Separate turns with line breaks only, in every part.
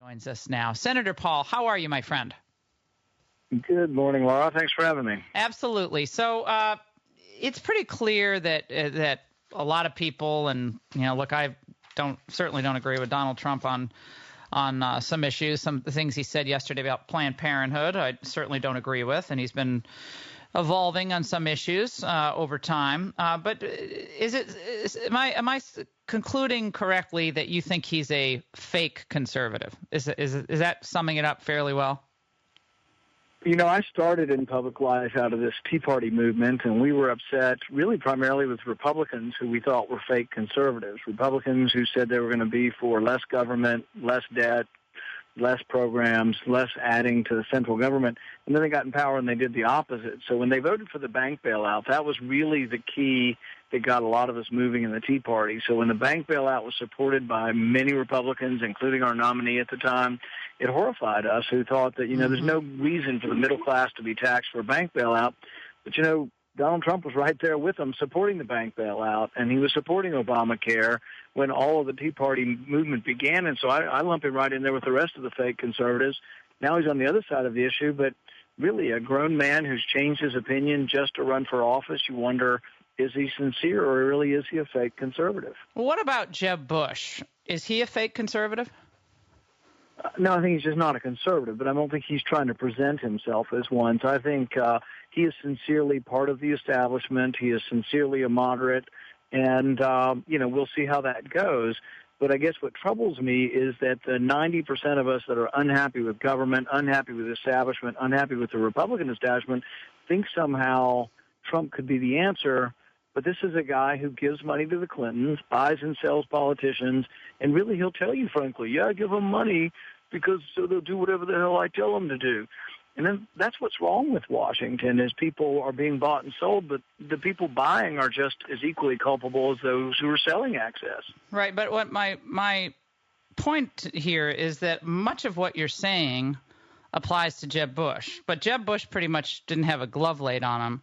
Joins us now. Senator Paul, how are you, my friend?
Good morning, Laura. Thanks for having me.
Absolutely. So it's pretty clear that a lot of people, and look, I certainly don't agree with Donald Trump on some issues. Some of the things he said yesterday about Planned Parenthood, I certainly don't agree with, and he's been evolving on some issues over time. But am I concluding correctly that you think he's a fake conservative? Is that summing it up fairly well?
I started in public life out of this Tea Party movement, and we were upset really primarily with Republicans who we thought were fake conservatives, Republicans who said they were going to be for less government, less debt, less programs, less adding to the central government, and then they got in power and they did the opposite. So when they voted for the bank bailout, that was really the key that got a lot of us moving in the Tea Party. So when the bank bailout was supported by many Republicans, including our nominee at the time, it horrified us who thought that, there's no reason for the middle class to be taxed for a bank bailout. But, Donald Trump was right there with them supporting the bank bailout, and he was supporting Obamacare when all of the Tea Party movement began. And so I lump him right in there with the rest of the fake conservatives. Now he's on the other side of the issue, but really a grown man who's changed his opinion just to run for office. You wonder, is he sincere or really is he a fake conservative?
Well, what about Jeb Bush? Is he a fake conservative?
No, I think he's just not a conservative, but I don't think he's trying to present himself as one. So I think he is sincerely part of the establishment. He is sincerely a moderate, and, we'll see how that goes. But I guess what troubles me is that the 90% of us that are unhappy with government, unhappy with the establishment, unhappy with the Republican establishment, think somehow Trump could be the answer. But this is a guy who gives money to the Clintons, buys and sells politicians, and really he'll tell you, frankly, yeah, give them money because so they'll do whatever the hell I tell them to do. And then that's what's wrong with Washington is people are being bought and sold, but the people buying are just as equally culpable as those who are selling access.
Right, but what my point here is that much of what you're saying applies to Jeb Bush, but Jeb Bush pretty much didn't have a glove laid on him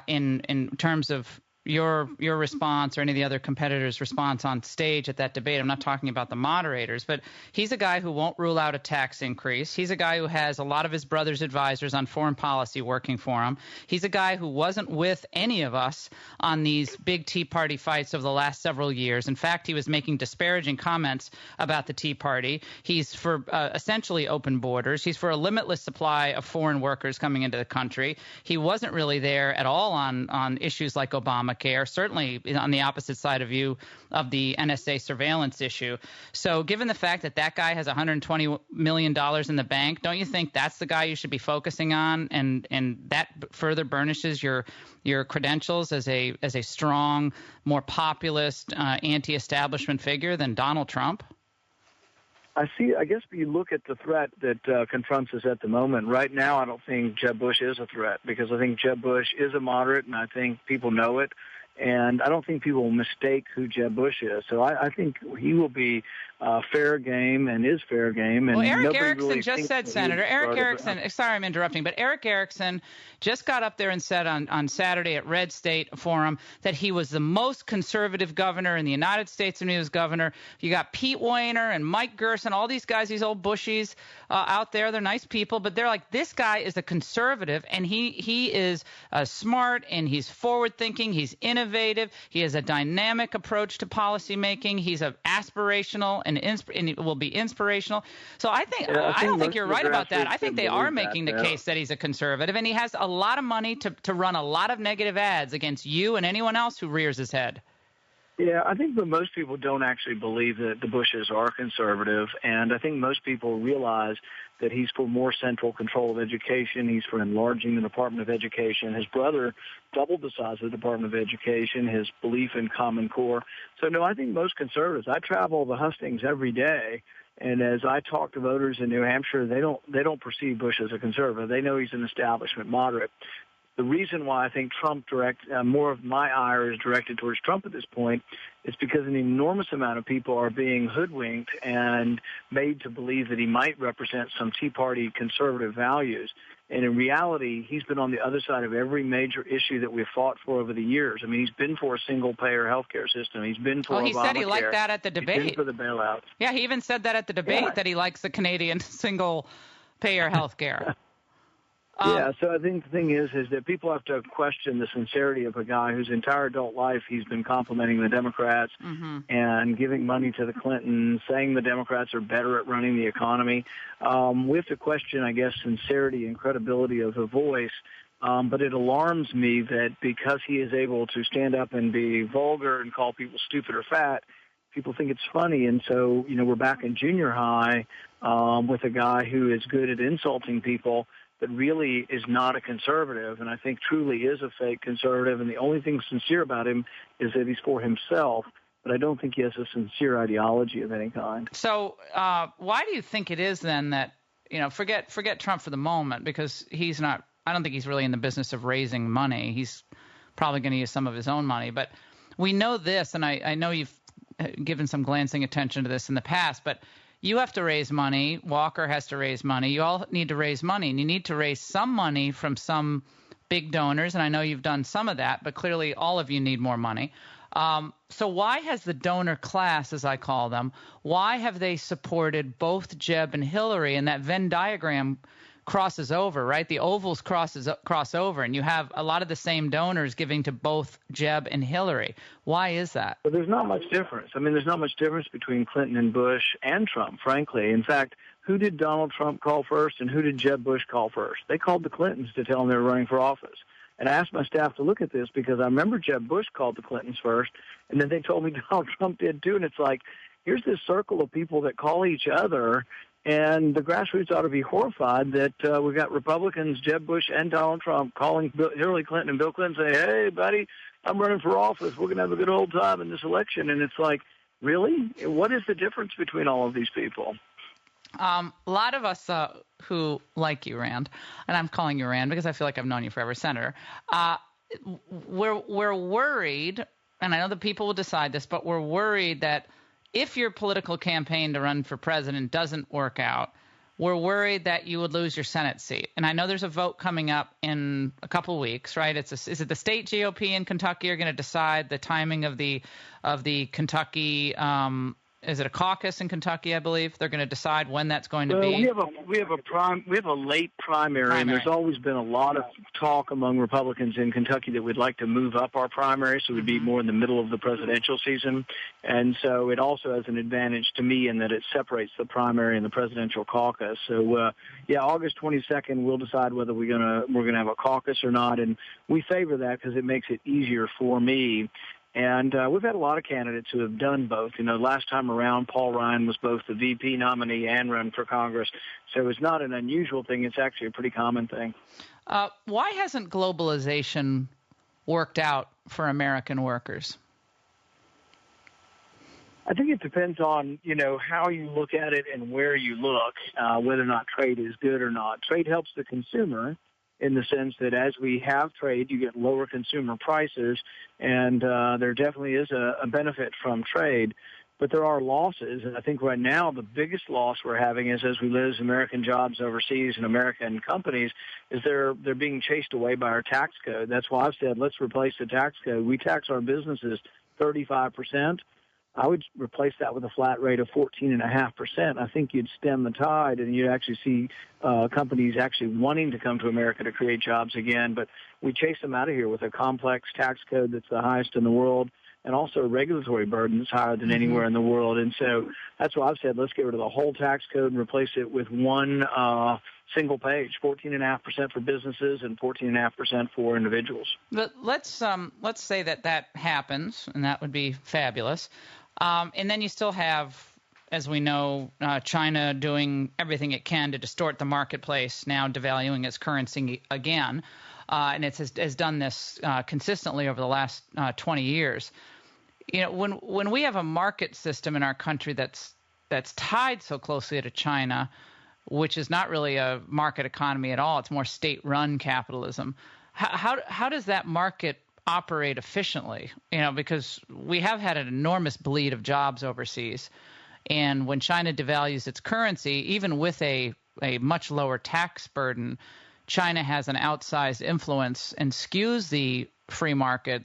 in terms of your response or any of the other competitors' response on stage at that debate. I'm not talking about the moderators, but he's a guy who won't rule out a tax increase. He's a guy who has a lot of his brother's advisors on foreign policy working for him. He's a guy who wasn't with any of us on these big Tea Party fights over the last several years. In fact, he was making disparaging comments about the Tea Party. He's for essentially open borders. He's for a limitless supply of foreign workers coming into the country. He wasn't really there at all on issues like Obamacare, certainly on the opposite side of you of the NSA surveillance issue. So given the fact that guy has $120 million in the bank, don't you think that's the guy you should be focusing on? And that further burnishes your credentials as a strong, more populist, anti-establishment figure than Donald Trump?
I guess if you look at the threat that confronts us at the moment, right now I don't think Jeb Bush is a threat because I think Jeb Bush is a moderate and I think people know it. And I don't think people will mistake who Jeb Bush is. So I think he will be fair game and is fair game. And
well, Eric Erickson
really
just said, Senator, Eric Erickson, sorry I'm interrupting, but Eric Erickson just got up there and said on Saturday at Red State Forum that he was the most conservative governor in the United States when he was governor. You got Pete Weiner and Mike Gerson, all these guys, these old Bushies out there. They're nice people, but they're like, this guy is a conservative, and he is smart, and he's forward-thinking, he's innovative, he has a dynamic approach to policymaking, he's aspirational and it will be inspirational. So I don't think you're right about that. I think they are making the case that he's a conservative, and he has a lot of money to run a lot of negative ads against you and anyone else who rears his head.
Yeah, I think that most people don't actually believe that the Bushes are conservative, and I think most people realize that he's for more central control of education. He's for enlarging the Department of Education. His brother doubled the size of the Department of Education, his belief in Common Core. So, no, I think most conservatives, I travel the hustings every day, and as I talk to voters in New Hampshire, they don't perceive Bush as a conservative. They know he's an establishment moderate. the reason why I think more of my ire is directed towards Trump at this point is because an enormous amount of people are being hoodwinked and made to believe that he might represent some Tea Party conservative values. And in reality, he's been on the other side of every major issue that we've fought for over the years. I mean, he's been for a single-payer healthcare system. He's been for Obamacare.
He said he liked that at the debate.
He's been for the bailout.
Yeah, he even said that at the debate, that he likes the Canadian single-payer healthcare.
Yeah, so I think the thing is that people have to question the sincerity of a guy whose entire adult life he's been complimenting the Democrats and giving money to the Clintons, saying the Democrats are better at running the economy. We have to question, I guess, sincerity and credibility of the voice. But it alarms me that because he is able to stand up and be vulgar and call people stupid or fat, people think it's funny. And so, we're back in junior high with a guy who is good at insulting people, but really is not a conservative, and I think truly is a fake conservative, and the only thing sincere about him is that he's for himself, but I don't think he has a sincere ideology of any kind.
So why do you think it is then that, forget Trump for the moment, because I don't think he's really in the business of raising money. He's probably going to use some of his own money, but we know this, and I know you've given some glancing attention to this in the past, but you have to raise money. Walker has to raise money. You all need to raise money, and you need to raise some money from some big donors, and I know you've done some of that, but clearly all of you need more money. So why has the donor class, as I call them, why have they supported both Jeb and Hillary? And that Venn diagram crosses over, right? The ovals cross over, and you have a lot of the same donors giving to both Jeb and Hillary. Why is that?
Well, there's not much difference. I mean, there's not much difference between Clinton and Bush and Trump, frankly. In fact, who did Donald Trump call first and who did Jeb Bush call first? They called the Clintons to tell them they were running for office. And I asked my staff to look at this because I remember Jeb Bush called the Clintons first, and then they told me Donald Trump did too. And it's like, here's this circle of people that call each other, and the grassroots ought to be horrified that we've got Republicans, Jeb Bush and Donald Trump, calling Hillary Clinton and Bill Clinton, say, hey, buddy, I'm running for office. We're going to have a good old time in this election. And it's like, really? What is the difference between all of these people?
A lot of us who like you, Rand, and I'm calling you Rand because I feel like I've known you forever, Senator, we're worried, and I know that people will decide this, but we're worried that if your political campaign to run for president doesn't work out, we're worried that you would lose your Senate seat. And I know there's a vote coming up in a couple of weeks, right? Is it the state GOP in Kentucky are going to decide the timing of the Kentucky? Is it a caucus in Kentucky? I believe they're going to decide when that's going to be.
We have a late primary, and there's always been a lot of talk among Republicans in Kentucky that we'd like to move up our primary, so we'd be more in the middle of the presidential season. And so it also has an advantage to me in that it separates the primary and the presidential caucus. So August 22nd, we'll decide whether we're gonna have a caucus or not, and we favor that because it makes it easier for me. And we've had a lot of candidates who have done both. Last time around, Paul Ryan was both the VP nominee and run for Congress. So it's not an unusual thing. It's actually a pretty common thing.
Why hasn't globalization worked out for American workers?
I think it depends on, how you look at it and where you look, whether or not trade is good or not. Trade helps the consumer, in the sense that as we have trade, you get lower consumer prices, and there definitely is a benefit from trade. But there are losses, and I think right now the biggest loss we're having is as we lose American jobs overseas and American companies, is they're being chased away by our tax code. That's why I've said let's replace the tax code. We tax our businesses 35%. I would replace that with a flat rate of 14.5%. I think you'd stem the tide, and you'd actually see companies actually wanting to come to America to create jobs again. But we chase them out of here with a complex tax code that's the highest in the world, and also a regulatory burden that's higher than anywhere in the world. And so that's why I've said let's get rid of the whole tax code and replace it with one single page, 14.5% for businesses and 14.5% for individuals.
But let's say that happens, and that would be fabulous. And then you still have, as we know, China doing everything it can to distort the marketplace, now devaluing its currency again. And it has done this consistently over the last 20 years. When we have a market system in our country that's tied so closely to China, which is not really a market economy at all, it's more state-run capitalism. how does that market operate efficiently? Because we have had an enormous bleed of jobs overseas. And when China devalues its currency, even with a much lower tax burden, China has an outsized influence and skews the free market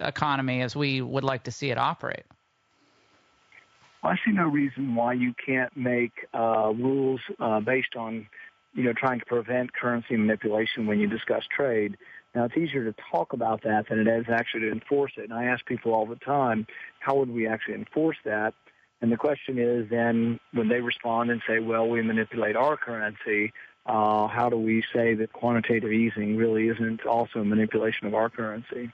economy as we would like to see it operate.
I see no reason why you can't make rules based on, trying to prevent currency manipulation when you discuss trade. Now, it's easier to talk about that than it is actually to enforce it. And I ask people all the time, how would we actually enforce that? And the question is then when they respond and say, well, we manipulate our currency, how do we say that quantitative easing really isn't also a manipulation of our currency?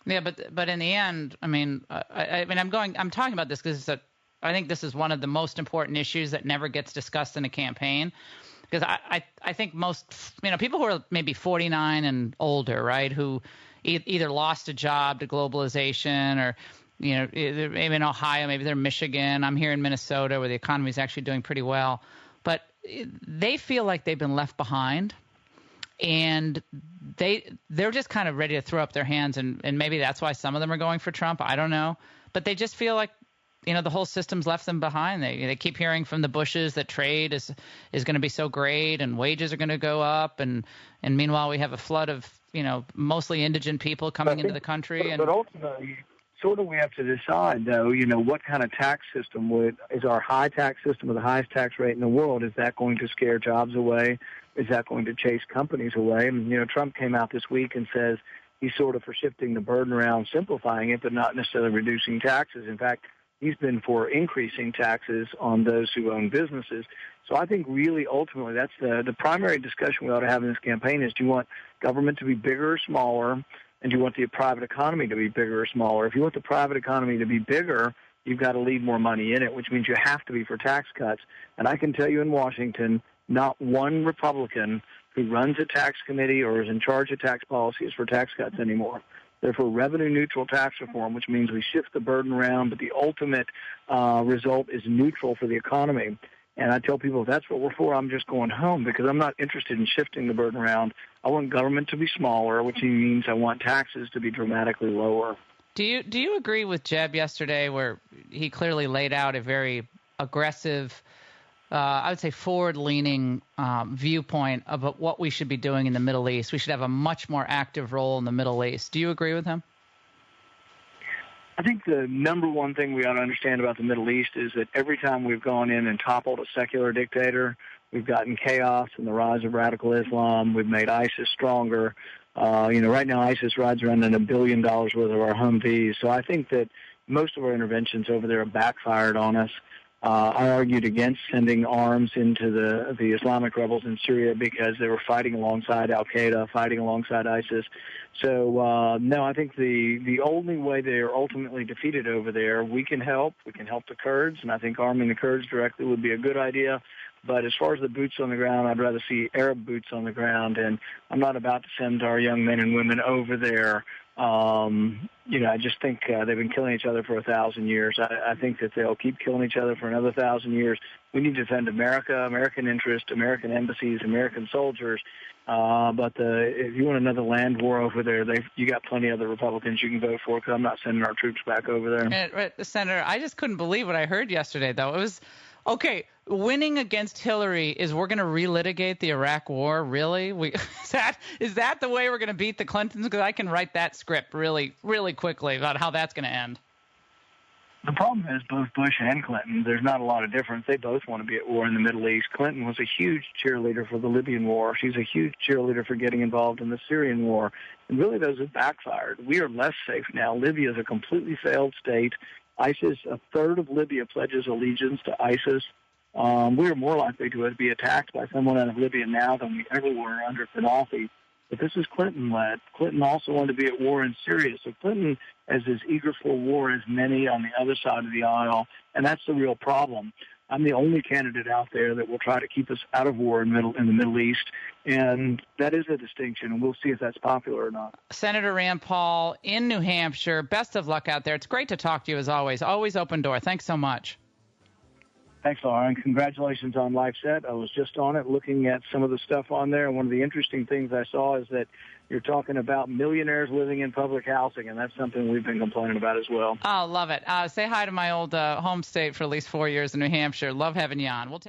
Yeah, but in the end, I'm talking about this because I think this is one of the most important issues that never gets discussed in a campaign. Because I think most, people who are maybe 49 and older, right, who either lost a job to globalization or, maybe in Ohio, maybe they're in Michigan. I'm here in Minnesota where the economy is actually doing pretty well. But they feel like they've been left behind. And they're just kind of ready to throw up their hands. And maybe that's why some of them are going for Trump. I don't know. But they just feel like, the whole system's left them behind. They keep hearing from the Bushes that trade is going to be so great and wages are going to go up. And meanwhile, we have a flood of, mostly indigent people coming into the country.
But ultimately, sort of we have to decide, though, what kind of tax system is our high tax system with the highest tax rate in the world? Is that going to scare jobs away? Is that going to chase companies away? And, Trump came out this week and says he's sort of for shifting the burden around, simplifying it, but not necessarily reducing taxes. In fact, he's been for increasing taxes on those who own businesses. So I think really ultimately that's the primary discussion we ought to have in this campaign is, do you want government to be bigger or smaller, and do you want the private economy to be bigger or smaller? If you want the private economy to be bigger, you've got to leave more money in it, which means you have to be for tax cuts. And I can tell you in Washington, not one Republican who runs a tax committee or is in charge of tax policy is for tax cuts anymore. They're for revenue-neutral tax reform, which means we shift the burden around, but the ultimate result is neutral for the economy. And I tell people, if that's what we're for, I'm just going home because I'm not interested in shifting the burden around. I want government to be smaller, which means I want taxes to be dramatically lower.
Do you agree with Jeb yesterday where he clearly laid out a very aggressive, I would say forward-leaning viewpoint about what we should be doing in the Middle East? We should have a much more active role in the Middle East. Do you agree with him?
I think the number one thing we ought to understand about the Middle East is that every time we've gone in and toppled a secular dictator, we've gotten chaos and the rise of radical Islam. We've made ISIS stronger. Right now ISIS rides around in $1 billion worth of our Humvees. So I think that most of our interventions over there have backfired on us. I argued against sending arms into the Islamic rebels in Syria because they were fighting alongside al-Qaeda, fighting alongside ISIS. So, no, I think the only way they are ultimately defeated over there, we can help. We can help the Kurds, and I think arming the Kurds directly would be a good idea. But as far as the boots on the ground, I'd rather see Arab boots on the ground, and I'm not about to send our young men and women over there. I just think they've been killing each other for 1,000 years. I think that they'll keep killing each other for another 1,000 years. We need to defend America, American interest, American embassies, American soldiers. But if you want another land war over there, you got plenty of other Republicans you can vote for because I'm not sending our troops back over there.
Senator, I just couldn't believe what I heard yesterday, though. It was, okay, winning against Hillary is we're going to relitigate the Iraq War? Really? Is that the way we're going to beat the Clintons? Because I can write that script really, really quickly about how that's going to end.
The problem is both Bush and Clinton, there's not a lot of difference. They both want to be at war in the Middle East. Clinton was a huge cheerleader for the Libyan war. She's a huge cheerleader for getting involved in the Syrian war. And really those have backfired. We are less safe now. Libya is a completely failed state. ISIS, a third of Libya pledges allegiance to ISIS. We are more likely to be attacked by someone out of Libya now than we ever were under Gaddafi. But this is Clinton-led. Clinton also wanted to be at war in Syria. So Clinton is as eager for war as many on the other side of the aisle, and that's the real problem. I'm the only candidate out there that will try to keep us out of war in the Middle East, and that is a distinction, and we'll see if that's popular or not.
Senator Rand Paul in New Hampshire, best of luck out there. It's great to talk to you as always. Always open door. Thanks so much.
Thanks, Laura, and congratulations on Live Set. I was just on it looking at some of the stuff on there, and one of the interesting things I saw is that you're talking about millionaires living in public housing, and that's something we've been complaining about as well.
Oh, love it. Say hi to my old home state for at least 4 years in New Hampshire. Love having you on. We'll take